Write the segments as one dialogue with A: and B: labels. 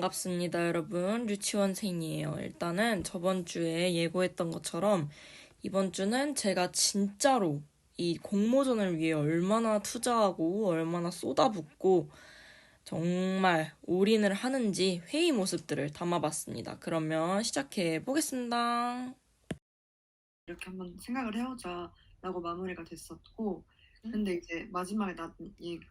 A: 반갑습니다, 여러분. 류치원생이에요. 일단은 저번 주에 예고했던 것처럼 이번 주는 제가 진짜로 이 공모전을 위해 얼마나 투자하고 얼마나 쏟아붓고 정말 올인을 하는지 회의 모습들을 담아봤습니다. 그러면 시작해 보겠습니다.
B: 이렇게 한번 생각을 해보자라고 마무리가 됐었고, 근데 이제 마지막에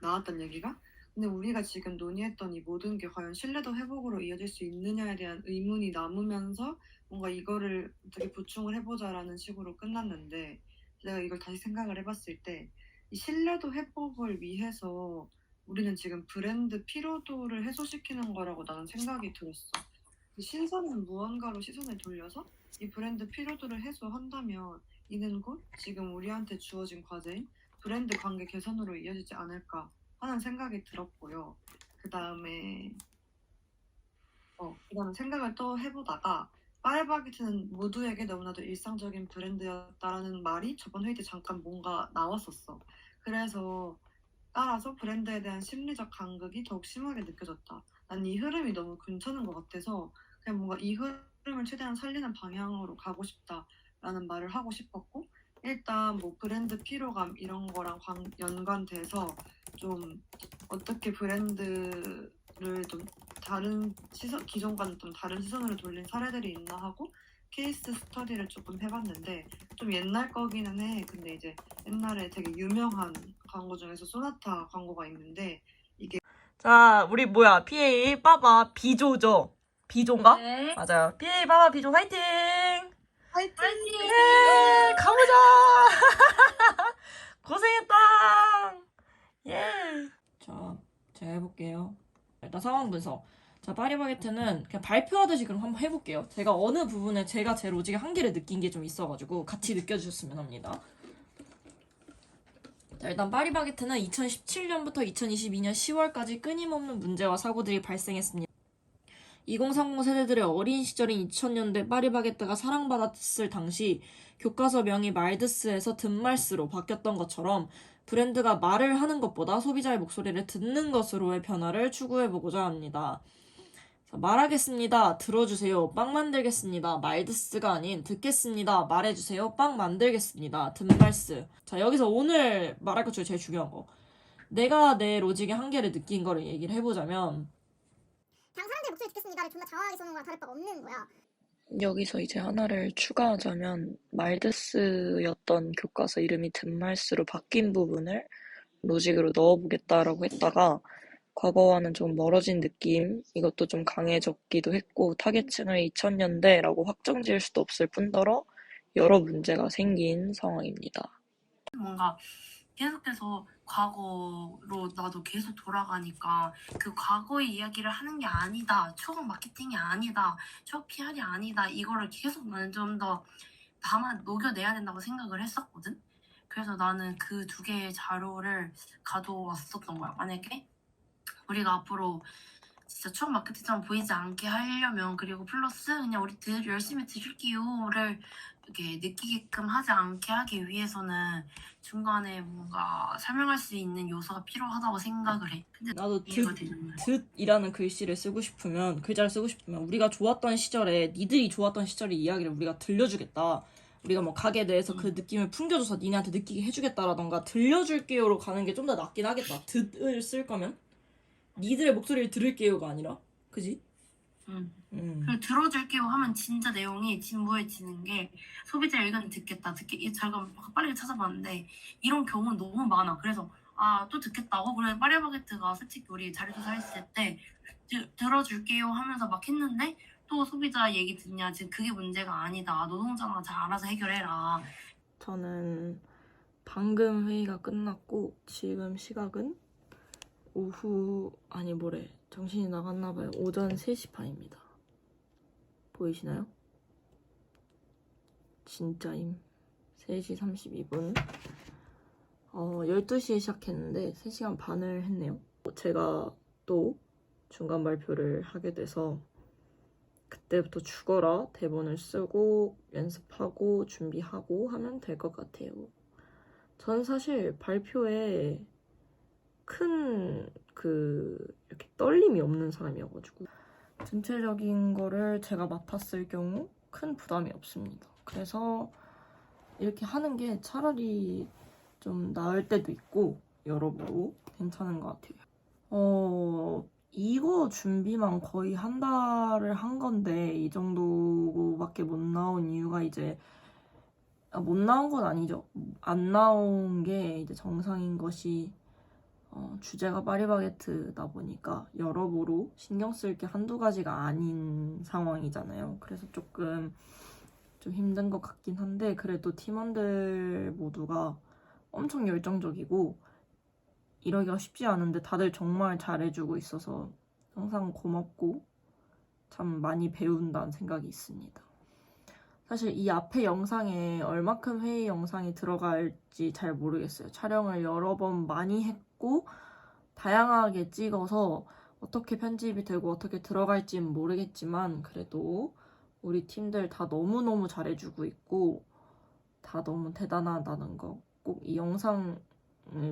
B: 나왔던 얘기가, 근데 우리가 지금 논의했던 이 모든 게 과연 신뢰도 회복으로 이어질 수 있느냐에 대한 의문이 남으면서 뭔가 이거를 어떻게 보충을 해보자라는 식으로 끝났는데, 내가 이걸 다시 생각을 해봤을 때 이 신뢰도 회복을 위해서 우리는 지금 브랜드 피로도를 해소시키는 거라고 나는 생각이 들었어. 신선한 무언가로 시선을 돌려서 이 브랜드 피로도를 해소한다면 이는 곧 지금 우리한테 주어진 과제인 브랜드 관계 개선으로 이어지지 않을까 하는 생각이 들었고요. 그 다음에 그다음에 생각을 또 해보다가 파리바게트는 모두에게 너무나도 일상적인 브랜드였다라는 말이 저번 회의 때 잠깐 뭔가 나왔었어. 그래서 따라서 브랜드에 대한 심리적 간극이 더욱 심하게 느껴졌다. 난 이 흐름이 너무 괜찮은 것 같아서 그냥 뭔가 이 흐름을 최대한 살리는 방향으로 가고 싶다라는 말을 하고 싶었고, 일단 뭐 브랜드 피로감 이런 거랑 연관돼서 좀 어떻게 브랜드를 좀 다른 시선, 기존과는 좀 다른 시선으로 돌린 사례들이 있나 하고 케이스 스터디를 조금 해봤는데, 좀 옛날 거기는 해. 근데 이제 옛날에 되게 유명한 광고 중에서 소나타 광고가 있는데, 이게
A: 자, 우리 뭐야? PA 빠바 비조죠? 비조인가? 네. 맞아요. PA 빠바 비조 화이팅!
B: 화이팅!
A: 예! 가보자! 고생했다! 예! 자, 제가 해볼게요. 일단 상황 분석. 자, 파리바게트는 그냥 발표하듯이 그럼 한번 해볼게요. 제가 어느 부분에 제가 제 로직의 한계를 느낀 게 좀 있어가지고 같이 느껴주셨으면 합니다. 자, 일단 파리바게트는 2017년부터 2022년 10월까지 끊임없는 문제와 사고들이 발생했습니다. 2030 세대들의 어린 시절인 2000년대 파리바게뜨가 사랑받았을 당시 교과서 명이 말드스에서 든말스로 바뀌었던 것처럼 브랜드가 말을 하는 것보다 소비자의 목소리를 듣는 것으로의 변화를 추구해보고자 합니다. 자, 말하겠습니다. 들어주세요. 빵 만들겠습니다. 말드스가 아닌 듣겠습니다. 말해주세요. 빵 만들겠습니다. 든말스. 자, 여기서 오늘 말할 것 중에 제일 중요한 거. 내가 내 로직의 한계를 느낀 거를 얘기를 해보자면
C: 그냥 사람들의 목소리 듣겠습니다를 존나 장황하게 써놓은 거랑 다를 바가 없는 거야.
D: 여기서 이제 하나를 추가하자면 말드스였던 교과서 이름이 든말스로 바뀐 부분을 로직으로 넣어보겠다라고 했다가 과거와는 좀 멀어진 느낌, 이것도 좀 강해졌기도 했고 타겟층을 2000년대라고 확정 지을 수도 없을 뿐더러 여러 문제가 생긴 상황입니다.
E: 뭔가 계속해서 과거로 나도 계속 돌아가니까 그 과거의 이야기를 하는 게 아니다, 추억 마케팅이 아니다, 추억 PR이 아니다, 이거를 계속 나는 좀 더 담아 녹여내야 된다고 생각을 했었거든. 그래서 나는 그 두 개의 자료를 가져왔었던 거야. 만약에 우리가 앞으로 진짜 추억 마케팅처럼 보이지 않게 하려면, 그리고 플러스 그냥 우리 열심히 드릴게요를 이렇게 느끼게끔 하지 않게 하기 위해서는 중간에 뭔가 설명할 수 있는 요소가 필요하다고 생각을 해. 근데
A: 나도
E: 이해가 되는 거야.
A: 듣이라는 글씨를 쓰고 싶으면 글자를 쓰고 싶으면 우리가 좋았던 시절에 니들이 좋았던 시절의 이야기를 우리가 들려주겠다. 우리가 뭐 가게에 대해서 그 느낌을 풍겨줘서 니네한테 느끼게 해주겠다라던가 들려줄게요로 가는 게 좀 더 낫긴 하겠다. 듣을 쓸 거면 니들의 목소리를 들을게요가 아니라, 그지?
E: 그리고 들어줄게요 하면 진짜 내용이 진부해지는 게, 소비자 의견을 듣겠다. 제가 빨리 찾아봤는데 이런 경우는 너무 많아. 그래서 또 듣겠다고? 그래, 파리바게뜨가 솔직히 우리 자료조사 했을 때 들어줄게요 하면서 막 했는데, 또 소비자 얘기 듣냐, 지금 그게 문제가 아니다, 노동자가 잘 알아서 해결해라.
A: 저는 방금 회의가 끝났고 지금 시각은 오후 정신이 나갔나봐요. 오전 3시 반입니다. 보이시나요? 진짜임. 3시 32분. 12시에 시작했는데 3시간 반을 했네요. 제가 또 중간 발표를 하게 돼서 그때부터 죽어라 대본을 쓰고 연습하고 준비하고 하면 될 것 같아요. 전 사실 발표에 큰 이렇게 떨림이 없는 사람이어가지고 전체적인 거를 제가 맡았을 경우 큰 부담이 없습니다. 그래서 이렇게 하는 게 차라리 좀 나을 때도 있고 여러모로 괜찮은 것 같아요. 이거 준비만 거의 한 달을 한 건데 이 정도밖에 못 나온 이유가 이제 못 나온 건 아니죠. 안 나온 게 이제 정상인 것이 주제가 파리바게트다 보니까 여러모로 신경 쓸 게 한두 가지가 아닌 상황이잖아요. 그래서 조금 좀 힘든 것 같긴 한데 그래도 팀원들 모두가 엄청 열정적이고 이러기가 쉽지 않은데 다들 정말 잘해주고 있어서 항상 고맙고 참 많이 배운다는 생각이 있습니다. 사실 이 앞에 영상에 얼마큼 회의 영상이 들어갈지 잘 모르겠어요. 촬영을 여러 번 많이 했고 다양하게 찍어서 어떻게 편집이 되고 어떻게 들어갈지는 모르겠지만 그래도 우리 팀들 다 너무너무 잘해주고 있고 다 너무 대단하다는 거 꼭 이 영상을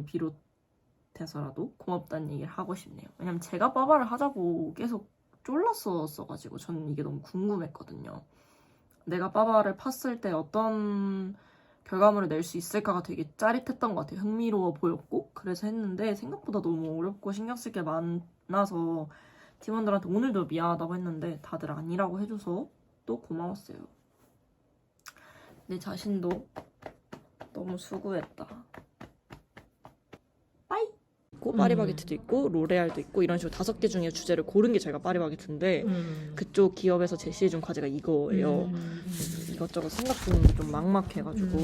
A: 비롯해서라도 고맙다는 얘기를 하고 싶네요. 왜냐면 제가 빠바를 하자고 계속 쫄랐었어가지고 저는 이게 너무 궁금했거든요. 내가 빠바를 팠을 때 어떤 결과물을 낼 수 있을까가 되게 짜릿했던 것 같아요. 흥미로워 보였고 그래서 했는데 생각보다 너무 어렵고 신경 쓸 게 많아서 팀원들한테 오늘도 미안하다고 했는데 다들 아니라고 해줘서 또 고마웠어요. 내 자신도 너무 수고했다. 빠이! 있고 파리바게트도 있고 로레알도 있고 이런 식으로 5개 중에 주제를 고른 게 제가 파리바게트인데 그쪽 기업에서 제시해준 과제가 이거예요. 이것저것 생각 좀 막막해가지고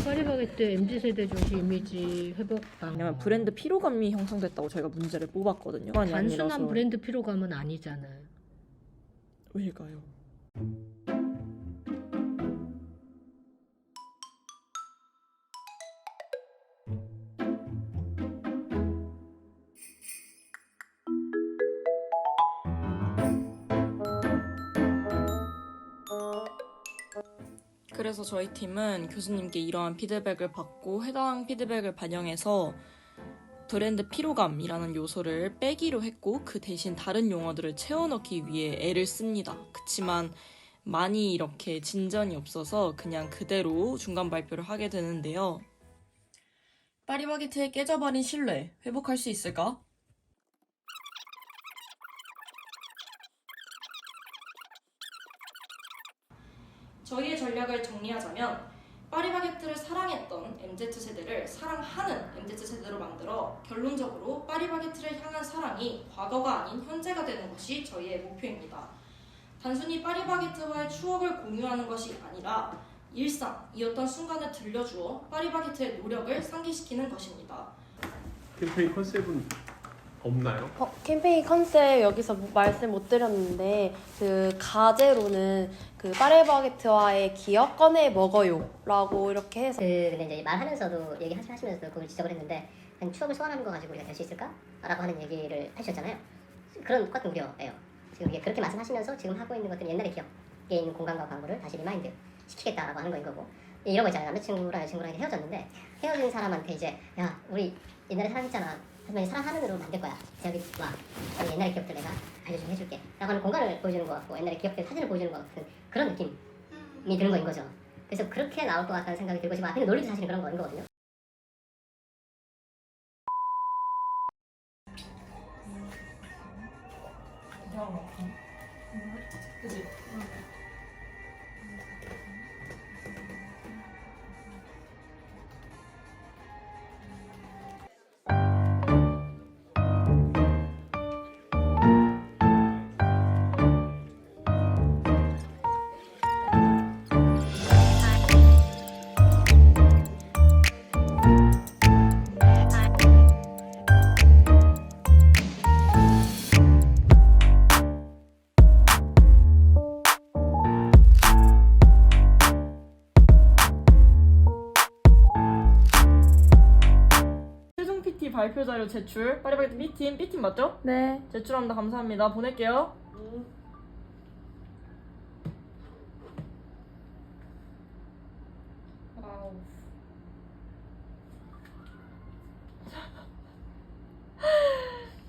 F: 파리바게트 MZ세대 중시 이미지 회복방.
A: 왜냐면 브랜드 피로감이 형성됐다고 저희가 문제를 뽑았거든요.
F: 단순한 브랜드 피로감은 아니잖아요.
A: 왜일까요? 그래서 저희 팀은 교수님께 이러한 피드백을 받고 해당 피드백을 반영해서 브랜드 피로감이라는 요소를 빼기로 했고 그 대신 다른 용어들을 채워넣기 위해 애를 씁니다. 그치만 많이 이렇게 진전이 없어서 그냥 그대로 중간 발표를 하게 되는데요. 파리바게트의 깨져버린 신뢰 회복할 수 있을까? 저희의 전략을 정리하자면 파리바게트를 사랑했던 MZ세대를 사랑하는 MZ세대로 만들어 결론적으로 파리바게트를 향한 사랑이 과거가 아닌 현재가 되는 것이 저희의 목표입니다. 단순히 파리바게트와의 추억을 공유하는 것이 아니라 일상이었던 순간을 들려주어 파리바게트의 노력을 상기시키는 것입니다.
G: 캠페인 컨셉은 없나요?
H: 캠페인 컨셉 여기서 말씀 못 드렸는데 그 가제로는 그 파리바게트와의 기억 꺼내 먹어요라고 이렇게 해서
I: 근데 이제 말하면서도 얘기하시면서도 그걸 지적을 했는데 그냥 추억을 소환하는 거 가지고 우리가 될 수 있을까? 라고 하는 얘기를 하셨잖아요. 그런 똑같은 우려예요. 지금 이게 그렇게 말씀하시면서 지금 하고 있는 것들은 옛날의 기억에 있는 공간과 광고를 다시 리마인드 시키겠다라고 하는 거인 거고 이런 거 있잖아요. 남자친구랑 여자친구랑 헤어졌는데 헤어진 사람한테 이제 야 우리 옛날에 사랑했잖아. 하지만 사랑하는 으로 만들 거야. 여기 와. 옛날의 기억들 내가 알려주면 해줄게. 라고 하는 공간을 보여주는 것 같고 옛날의 기억들 사진을 보여주는 것 같은 그런 느낌이 드는 거인 거죠. 그래서 그렇게 나올 것 같다는 생각이 들고 지금 앞에 논리도 사실 그런 거인 거거든요.
A: 그치? 최종 PT 발표 자료 제출. 파리바게트 B팀, B팀 맞죠?
H: 네.
A: 제출합니다. 감사합니다. 보낼게요.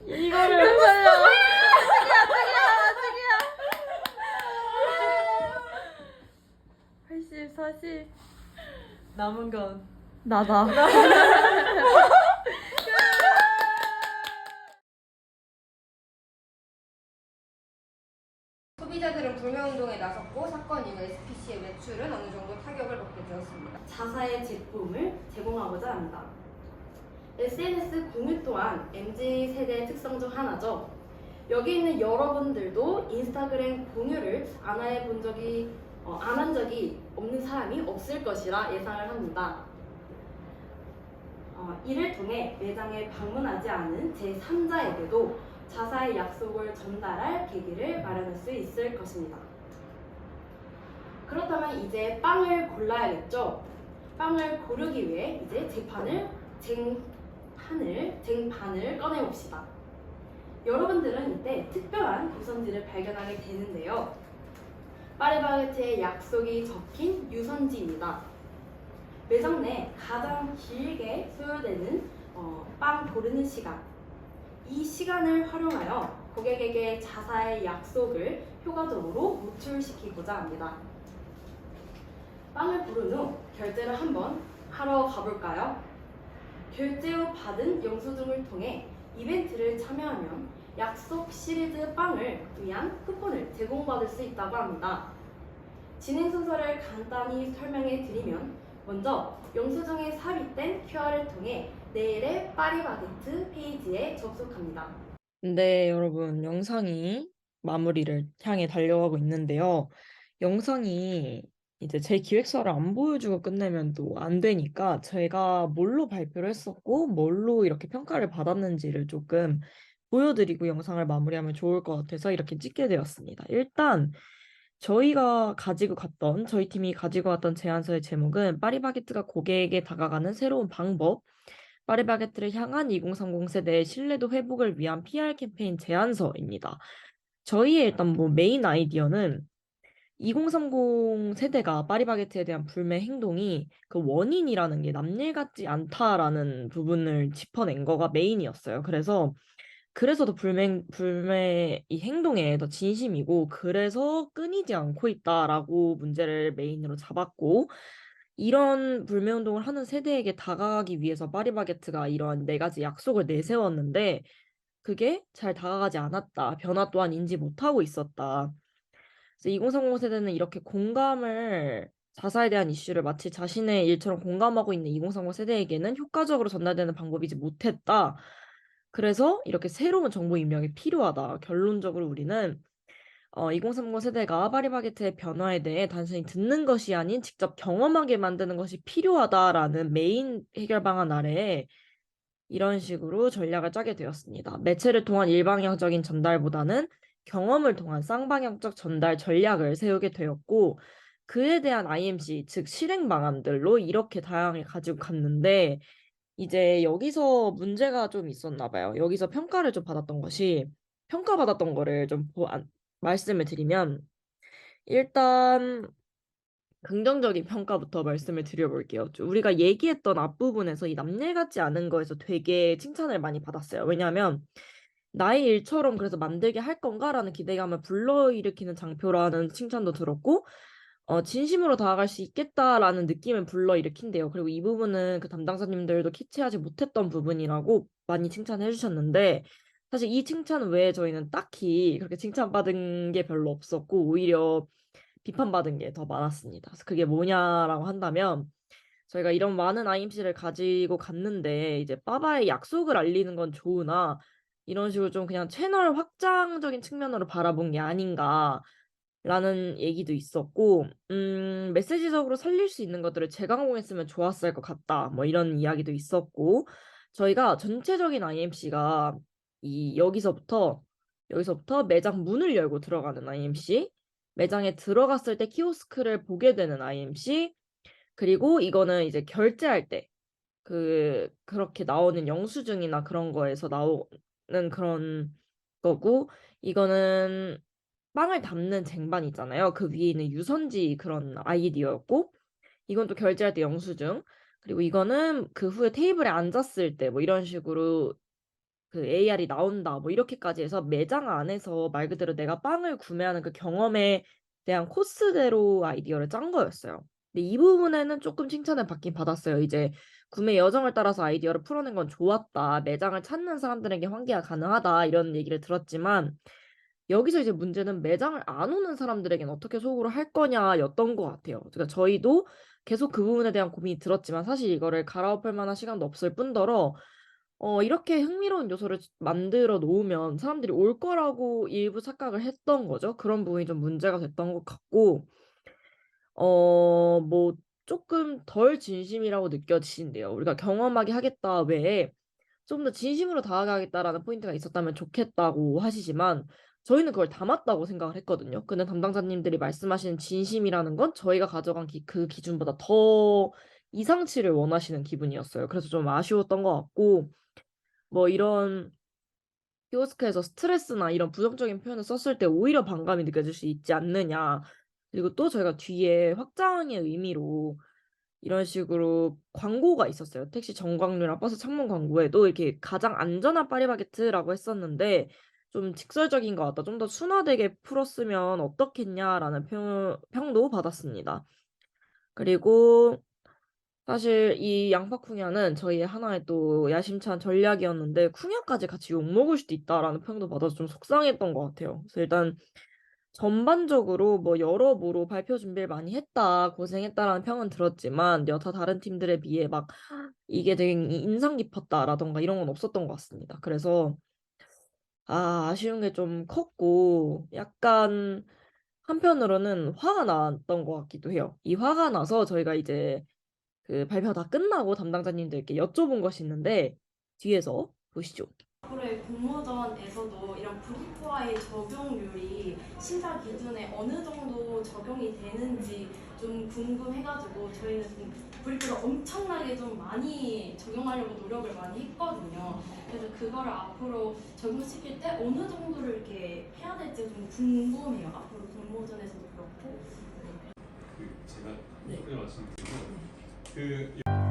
A: 이거를 살려. 나다.
J: 소비자들은 불매운동에 나섰고 사건 이후 SPC의 매출은 어느 정도 타격을 받게 되었습니다.
H: 자사의 제품을 제공하고자 합니다. SNS 공유 또한 MZ세대의 특성 중 하나죠. 여기 있는 여러분들도 인스타그램 공유를 안 한 적이 없는 사람이 없을 것이라 예상을 합니다. 이를 통해 매장에 방문하지 않은 제3자에게도 자사의 약속을 전달할 계기를 마련할 수 있을 것입니다. 그렇다면 이제 빵을 골라야겠죠? 빵을 고르기 위해 이제 쟁반을 꺼내봅시다. 여러분들은 이때 특별한 유선지를 발견하게 되는데요. 파리바게트의 약속이 적힌 유선지입니다. 매장 내 가장 길게 소요되는 빵 고르는 시간. 이 시간을 활용하여 고객에게 자사의 약속을 효과적으로 노출시키고자 합니다. 빵을 고른 후 결제를 한번 하러 가볼까요? 결제 후 받은 영수증을 통해 이벤트를 참여하면 약속 시리즈 빵을 위한 쿠폰을 제공받을 수 있다고 합니다. 진행 순서를 간단히 설명해 드리면 먼저 영수증에 삽입된 QR을 통해 내일의 파리바게트 페이지에 접속합니다.
D: 네, 여러분, 영상이 마무리를 향해 달려가고 있는데요. 영상이 이제 제 기획서를 안 보여주고 끝내면 또 안 되니까 제가 뭘로 발표를 했었고, 뭘로 이렇게 평가를 받았는지를 조금 보여드리고 영상을 마무리하면 좋을 것 같아서 이렇게 찍게 되었습니다. 일단, 저희 팀이 가지고 갔던 제안서의 제목은 파리바게트가 고객에게 다가가는 새로운 방법, 파리바게트를 향한 2030 세대의 신뢰도 회복을 위한 PR 캠페인 제안서입니다. 저희의 일단 메인 아이디어는 2030 세대가 파리바게트에 대한 불매 행동이 그 원인이라는 게 남일 같지 않다라는 부분을 짚어낸 거가 메인이었어요. 그래서 더 불매 이 행동에 더 진심이고 그래서 끊이지 않고 있다라고 문제를 메인으로 잡았고 이런 불매운동을 하는 세대에게 다가가기 위해서 파리바게트가 이런 4가지 약속을 내세웠는데 그게 잘 다가가지 않았다. 변화 또한 인지 못하고 있었다. 그래서 2030 세대는 이렇게 자사에 대한 이슈를 마치 자신의 일처럼 공감하고 있는 2030 세대에게는 효과적으로 전달되는 방법이지 못했다. 그래서 이렇게 새로운 정보 입력이 필요하다. 결론적으로 우리는 2030 세대가 파리바게트의 변화에 대해 단순히 듣는 것이 아닌 직접 경험하게 만드는 것이 필요하다라는 메인 해결 방안 아래에 이런 식으로 전략을 짜게 되었습니다. 매체를 통한 일방향적인 전달보다는 경험을 통한 쌍방향적 전달 전략을 세우게 되었고 그에 대한 IMC, 즉 실행 방안들로 이렇게 다양하게 가지고 갔는데 이제 여기서 문제가 좀 있었나 봐요. 여기서 평가받았던 거를 좀 말씀을 드리면 일단 긍정적인 평가부터 말씀을 드려볼게요. 우리가 얘기했던 앞부분에서 이 남일 같지 않은 거에서 되게 칭찬을 많이 받았어요. 왜냐하면 나의 일처럼 그래서 만들게 할 건가라는 기대감을 불러일으키는 장표라는 칭찬도 들었고 진심으로 다가갈 수 있겠다라는 느낌을 불러일으킨대요. 그리고 이 부분은 그 담당자님들도 캐치하지 못했던 부분이라고 많이 칭찬해 주셨는데 사실 이 칭찬 외에 저희는 딱히 그렇게 칭찬받은 게 별로 없었고 오히려 비판받은 게 더 많았습니다. 그래서 그게 뭐냐라고 한다면 저희가 이런 많은 IMC를 가지고 갔는데 이제 빠바의 약속을 알리는 건 좋으나 이런 식으로 좀 그냥 채널 확장적인 측면으로 바라본 게 아닌가 라는 얘기도 있었고 메시지적으로 살릴 수 있는 것들을 재강공했으면 좋았을 것 같다 뭐 이런 이야기도 있었고 저희가 전체적인 IMC가 여기서부터 매장 문을 열고 들어가는 IMC 매장에 들어갔을 때 키오스크를 보게 되는 IMC 그리고 이거는 이제 결제할 때 그렇게 나오는 영수증이나 그런 거에서 나오는 그런 거고 이거는 빵을 담는 쟁반 있잖아요. 그 위에 있는 유선지 그런 아이디어였고 이건 또 결제할 때 영수증 그리고 이거는 그 후에 테이블에 앉았을 때 뭐 이런 식으로 그 AR이 나온다 뭐 이렇게까지 해서 매장 안에서 말 그대로 내가 빵을 구매하는 그 경험에 대한 코스대로 아이디어를 짠 거였어요. 근데 이 부분에는 조금 칭찬을 받긴 받았어요. 이제
A: 구매 여정을 따라서 아이디어를 풀어낸 건 좋았다. 매장을 찾는 사람들에게 환기가 가능하다. 이런 얘기를 들었지만 여기서 이제 문제는 매장을 안 오는 사람들에겐 어떻게 소구를 할 거냐였던 것 같아요. 그러니까 저희도 계속 그 부분에 대한 고민이 들었지만 사실 이거를 갈아엎을 만한 시간도 없을 뿐더러 이렇게 흥미로운 요소를 만들어 놓으면 사람들이 올 거라고 일부 착각을 했던 거죠. 그런 부분이 좀 문제가 됐던 것 같고 뭐 조금 덜 진심이라고 느껴지신대요. 우리가 경험하게 하겠다 외에 좀 더 진심으로 다가가겠다라는 포인트가 있었다면 좋겠다고 하시지만 저희는 그걸 담았다고 생각을 했거든요. 근데 담당자님들이 말씀하시는 진심이라는 건 저희가 가져간 그 기준보다 더 이상치를 원하시는 기분이었어요. 그래서 좀 아쉬웠던 것 같고 뭐 이런 키오스크에서 스트레스나 이런 부정적인 표현을 썼을 때 오히려 반감이 느껴질 수 있지 않느냐. 그리고 또 저희가 뒤에 확장의 의미로 이런 식으로 광고가 있었어요. 택시 정광류랑 버스 창문 광고에도 이렇게 가장 안전한 파리바게트라고 했었는데 좀 직설적인 것 같다. 좀 더 순화되게 풀었으면 어떻겠냐라는 평도 받았습니다. 그리고 사실 이 양파 쿵야는 저희의 하나의 또 야심찬 전략이었는데 쿵야까지 같이 욕먹을 수도 있다라는 평도 받아서 좀 속상했던 것 같아요. 그래서 일단 전반적으로 뭐 여러모로 발표 준비를 많이 했다, 고생했다라는 평은 들었지만 여타 다른 팀들에 비해 막 이게 되게 인상 깊었다라던가 이런 건 없었던 것 같습니다. 그래서 아쉬운 게 좀 컸고 약간 한편으로는 화가 났던 것 같기도 해요. 이 화가 나서 저희가 이제 그 발표 다 끝나고 담당자님들께 여쭤본 것이 있는데 뒤에서 보시죠.
H: 앞으로의 공모전에서도 이런 브리프와의 적용률이 심사 기준에 어느 정도 적용이 되는지 좀 궁금해가지고 저희는 좀 브리프를 엄청나게 좀 많이 적용하려고 노력을 많이 했거든요. 그래서 그거를 앞으로 적용시킬 때 어느 정도를 이렇게 해야 될지 좀 궁금해요. 앞으로 공모전에서도 그렇고.
G: 제가 소개 말씀드리면